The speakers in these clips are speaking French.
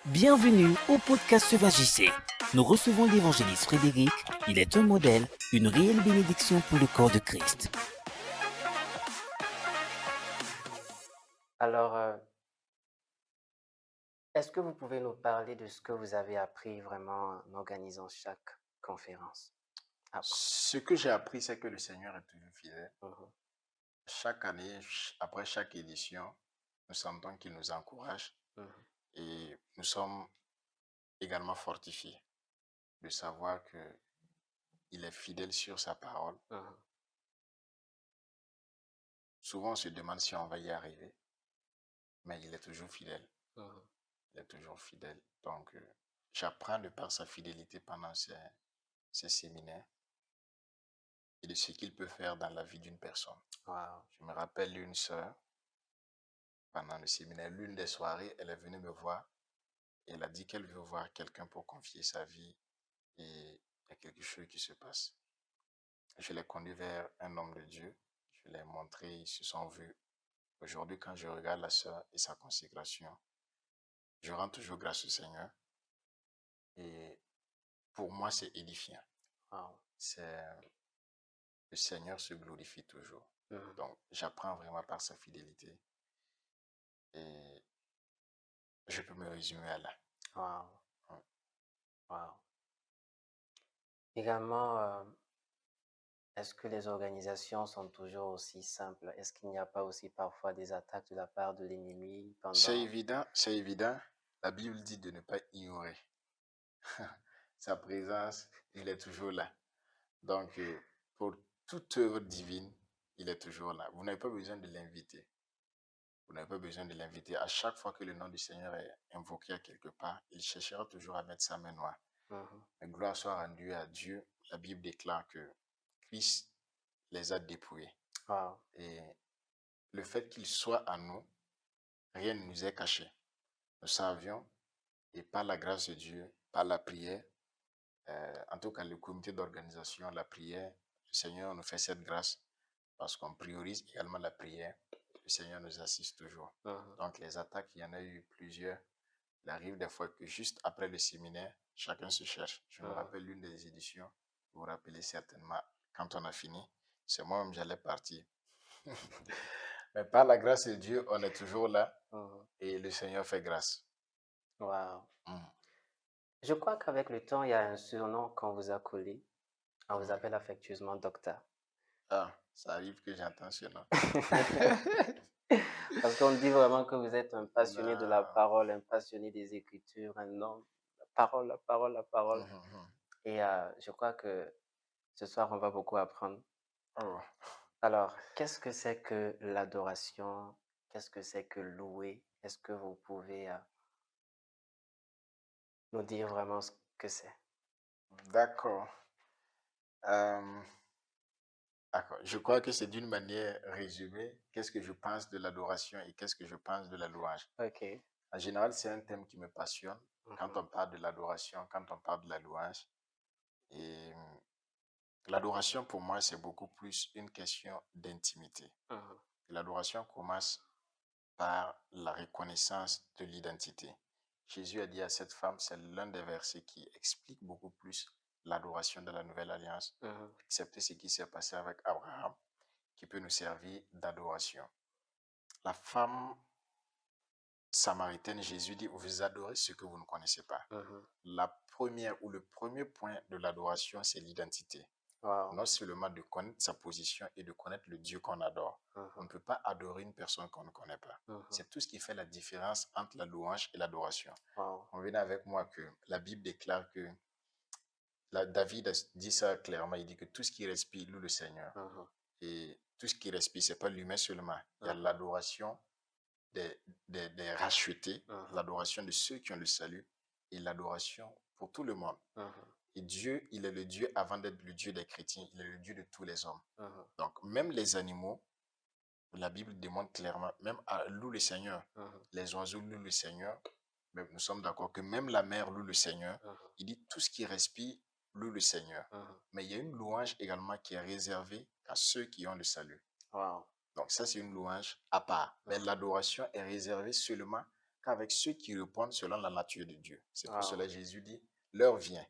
Bienvenue au podcast Sauvagissé. Nous recevons l'évangéliste Frédéric. Il est un modèle, une réelle bénédiction pour le corps de Christ. Alors, est-ce que vous pouvez nous parler de ce que vous avez appris vraiment en organisant chaque conférence? Ce que j'ai appris, c'est que le Seigneur est toujours fidèle. Mhm. Chaque année, après chaque édition, nous sentons qu'il nous encourage Mhm. et nous sommes également fortifiés de savoir qu'il est fidèle sur sa parole. Mhm. Souvent, on se demande si on va y arriver, mais il est toujours fidèle. Mhm. Il est toujours fidèle. Donc, j'apprends de par sa fidélité pendant ces séminaires et de ce qu'il peut faire dans la vie d'une personne. Wow. Je me rappelle une sœur, pendant le séminaire, l'une des soirées, elle est venue me voir et elle a dit qu'elle veut voir quelqu'un pour confier sa vie et il y a quelque chose qui se passe. Je l'ai conduit vers un homme de Dieu, je l'ai montré, ils se sont vus. Aujourd'hui, quand je regarde la sœur et sa consécration, je rends toujours grâce au Seigneur et pour moi, c'est édifiant. Wow. Le Seigneur se glorifie toujours. Mhm. Donc, j'apprends vraiment par sa fidélité et je peux me résumer à là. Wow. Ouais. Wow. Également, est-ce que les organisations sont toujours aussi simples? Est-ce qu'il n'y a pas aussi parfois des attaques de la part de l'ennemi C'est pendant... évident. La Bible dit de ne pas ignorer. Sa présence, il est toujours là. Donc, pour toute œuvre divine, il est toujours là. Vous n'avez pas besoin de l'inviter. Vous n'avez pas besoin de l'inviter. À chaque fois que le nom du Seigneur est invoqué à quelque part, il cherchera toujours à mettre sa main noire. Mhm. Mais gloire soit rendue à Dieu. La Bible déclare que Christ les a dépouillés. Wow. Et le fait qu'il soit en nous, rien ne nous est caché. Nous savions, et par la grâce de Dieu, par la prière, en tout cas le comité d'organisation, la prière, le Seigneur nous fait cette grâce parce qu'on priorise également la prière. Le Seigneur nous assiste toujours. Mhm. Donc les attaques, il y en a eu plusieurs. Il arrive des fois que juste après le séminaire, chacun se cherche. Je me Mhm. rappelle l'une des éditions, vous vous rappelez certainement, quand on a fini, c'est moi-même j'allais partir. Mais par la grâce de Dieu, on est toujours là Mhm. et le Seigneur fait grâce. Wow. Mm. Je crois qu'avec le temps, il y a un surnom qu'on vous a collé. On vous Mm. appelle affectueusement docteur. Ah, ça arrive que j'entends ce nom. Parce qu'on dit vraiment que vous êtes un passionné de la Non. parole, un passionné des Écritures, un homme, la parole, la parole, la parole. Mhm. Et je crois que ce soir, on va beaucoup apprendre. Oh. Alors, qu'est-ce que c'est que l'adoration? Qu'est-ce que c'est que louer? Est-ce que vous pouvez nous dire vraiment ce que c'est? D'accord. Euh, d'accord. Je crois que c'est d'une manière résumée. Qu'est-ce que je pense de l'adoration et qu'est-ce que je pense de la louange? Ok. En général, c'est un thème qui me passionne quand Mhm. on parle de l'adoration, quand on parle de la louange. Et l'adoration, pour moi, c'est beaucoup plus une question d'intimité. Mhm. L'adoration commence par la reconnaissance de l'identité. Jésus a dit à cette femme, c'est l'un des versets qui explique beaucoup plus l'adoration de la nouvelle alliance, Mhm. excepté ce qui s'est passé avec Abraham, qui peut nous servir d'adoration. La femme samaritaine, Jésus dit, vous adorez ce que vous ne connaissez pas. Mhm. La première ou le premier point de l'adoration, c'est l'identité. Wow. Non seulement de connaître sa position et de connaître le Dieu qu'on adore. On Mhm. ne peut pas adorer une personne qu'on ne connaît pas. Mhm. C'est tout ce qui fait la différence entre la louange et l'adoration. Wow. Convenez avec moi que la Bible déclare que David a dit ça clairement. Il dit que tout ce qui respire loue le Seigneur. Mhm. Et tout ce qui respire, ce n'est pas l'humain seulement. Il y a Mhm. l'adoration des rachetés, Mhm. l'adoration de ceux qui ont le salut et l'adoration pour tout le monde. Mhm. Et Dieu, il est le Dieu avant d'être le Dieu des chrétiens, il est le Dieu de tous les hommes. Mhm. Donc, même les animaux, la Bible démontre clairement, même loue le Seigneur. Mhm. Les oiseaux louent le Seigneur. Mais nous sommes d'accord que même la mer loue le Seigneur. Mhm. Il dit tout ce qui respire loue le Seigneur. Mhm. Mais il y a une louange également qui est réservée à ceux qui ont le salut. Wow. Donc, ça, c'est une louange à part. Mais Mhm. l'adoration est réservée seulement qu'avec ceux qui répondent selon la nature de Dieu. C'est pour Wow. cela que Jésus dit, l'heure vient.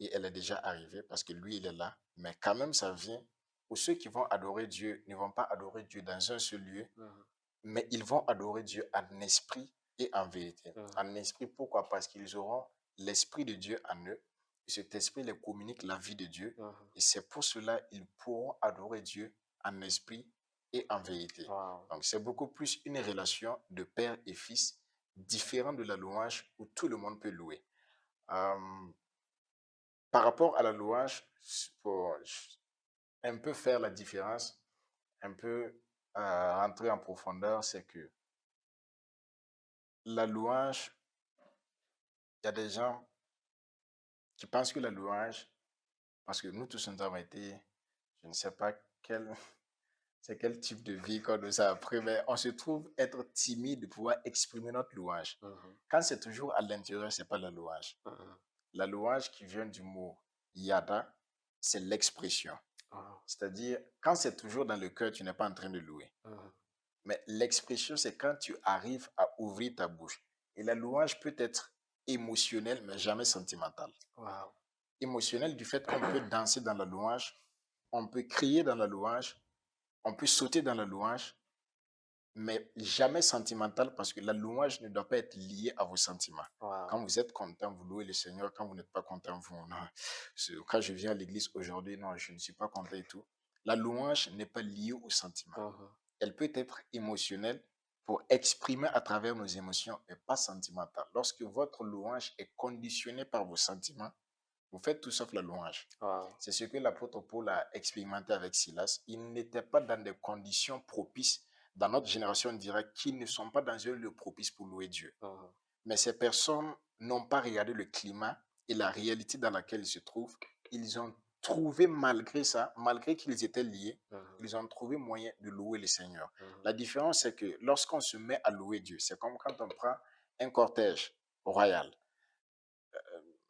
Et elle est déjà arrivée parce que lui, il est là. Mais quand même, ça vient où ceux qui vont adorer Dieu ne vont pas adorer Dieu dans un seul lieu, Mhm. mais ils vont adorer Dieu en esprit et en vérité. Mhm. En esprit, pourquoi? Parce qu'ils auront l'esprit de Dieu en eux. Et cet esprit les communique la vie de Dieu. Mhm. Et c'est pour cela qu'ils pourront adorer Dieu en esprit et en vérité. Wow. Donc, c'est beaucoup plus une relation de père et fils différente de la louange où tout le monde peut louer. Par rapport à la louange, pour un peu faire la différence, un peu rentrer en profondeur, c'est que la louange, il y a des gens qui pensent que la louange, parce que nous tous nous avons été, je ne sais pas c'est quel type de vie qu'on nous a appris, mais on se trouve être timide de pouvoir exprimer notre louange. Mhm. Quand c'est toujours à l'intérieur, c'est pas la louange. Mhm. La louange qui vient du mot yada, c'est l'expression. Wow. C'est-à-dire, quand c'est toujours dans le cœur, tu n'es pas en train de louer. Mhm. Mais l'expression, c'est quand tu arrives à ouvrir ta bouche. Et la louange peut être émotionnelle, mais jamais sentimentale. Wow. Émotionnelle du fait qu'on peut danser dans la louange, on peut crier dans la louange, on peut sauter dans la louange, mais jamais sentimentale parce que la louange ne doit pas être liée à vos sentiments. Wow. Quand vous êtes content, vous louez le Seigneur. Quand vous n'êtes pas content, vous... Non. Quand je viens à l'église aujourd'hui, non, je ne suis pas content et tout. La louange n'est pas liée aux sentiments. Mhm. Elle peut être émotionnelle pour exprimer à travers nos émotions et pas sentimentale. Lorsque votre louange est conditionnée par vos sentiments, vous faites tout sauf la louange. Wow. C'est ce que l'apôtre Paul a expérimenté avec Silas. Il n'était pas dans des conditions propices dans notre génération, on dirait qu'ils ne sont pas dans un lieu propice pour louer Dieu. Mhm. Mais ces personnes n'ont pas regardé le climat et la réalité dans laquelle ils se trouvent. Ils ont trouvé, malgré ça, malgré qu'ils étaient liés, Mhm. ils ont trouvé moyen de louer le Seigneur. Mhm. La différence, c'est que lorsqu'on se met à louer Dieu, c'est comme quand on prend un cortège royal.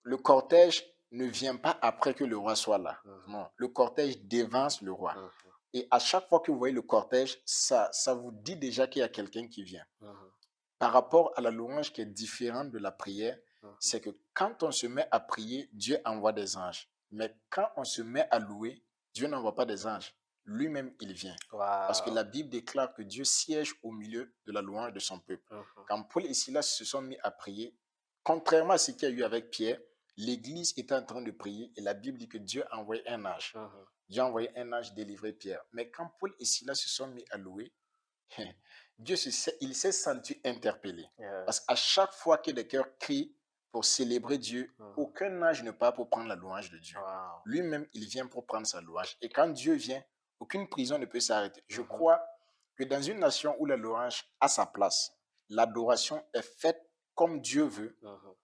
Le cortège ne vient pas après que le roi soit là. Mhm. Non, le cortège devance le roi. Mhm. Et à chaque fois que vous voyez le cortège, ça vous dit déjà qu'il y a quelqu'un qui vient. Mhm. Par rapport à la louange qui est différente de la prière, Mhm. c'est que quand on se met à prier, Dieu envoie des anges. Mais quand on se met à louer, Dieu n'envoie pas des anges. Lui-même, il vient. Parce que Wow. la Bible déclare que Dieu siège au milieu de la louange de son peuple. Mhm. Quand Paul et Silas se sont mis à prier, contrairement à ce qu'il y a eu avec Pierre, l'Église était en train de prier et la Bible dit que Dieu a envoyé un ange. Mhm. Dieu a envoyé un ange délivrer Pierre. Mais quand Paul et Silas se sont mis à louer, il s'est senti interpellé. Parce Yes. qu'à chaque fois que les cœurs crient pour célébrer Dieu, Mhm. aucun ange ne part pour prendre la louange de Dieu. Wow. Lui-même, il vient pour prendre sa louange. Et quand Dieu vient, aucune prison ne peut s'arrêter. Je Mhm. crois que dans une nation où la louange a sa place, l'adoration est faite comme Dieu veut, Mhm.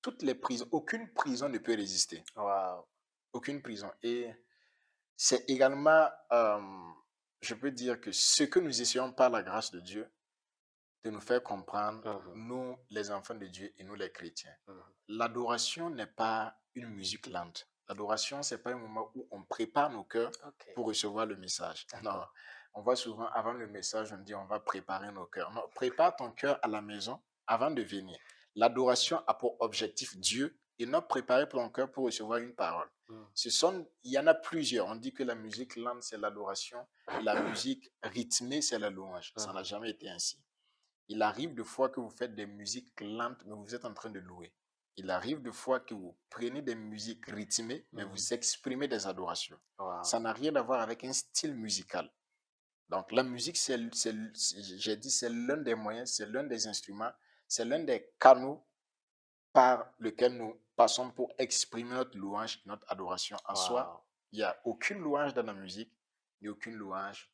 toutes les prisons, aucune prison ne peut résister. Wow. Aucune prison. Et c'est également, je peux dire que ce que nous essayons par la grâce de Dieu, de nous faire comprendre, Mhm. nous les enfants de Dieu et nous les chrétiens. Mhm. L'adoration n'est pas une musique lente. L'adoration, ce n'est pas un moment où on prépare nos cœurs Ok. pour recevoir le message. Non, D'accord. on voit souvent avant le message, on dit on va préparer nos cœurs. Non, prépare ton cœur à la maison avant de venir. L'adoration a pour objectif Dieu et non préparer ton cœur pour recevoir une parole. Mhm. Il y en a plusieurs. On dit que la musique lente, c'est l'adoration. La musique rythmée, c'est la louange. Ça n'a Mhm. jamais été ainsi. Il arrive de fois que vous faites des musiques lentes, mais vous êtes en train de louer. Il arrive de fois que vous prenez des musiques rythmées, mais Mhm. vous exprimez des adorations. Wow. Ça n'a rien à voir avec un style musical. Donc la musique, j'ai dit, c'est l'un des moyens, c'est l'un des instruments, c'est l'un des canaux par lequel nous passons pour exprimer notre louange, notre adoration. En soi, Wow. il n'y a aucune louange dans la musique, ni aucune louange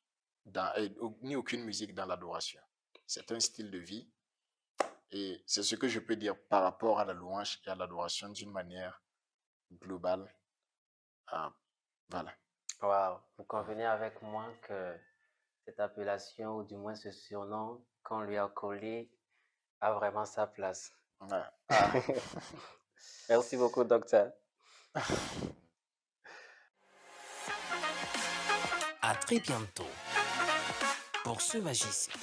ni aucune musique dans l'adoration. C'est un style de vie et c'est ce que je peux dire par rapport à la louange et à l'adoration d'une manière globale. Voilà. Wow. Vous convenez avec moi que cette appellation, ou du moins ce surnom qu'on lui a collé, a vraiment sa place. Ouais. Merci beaucoup, docteur. À très bientôt pour ce Magicien.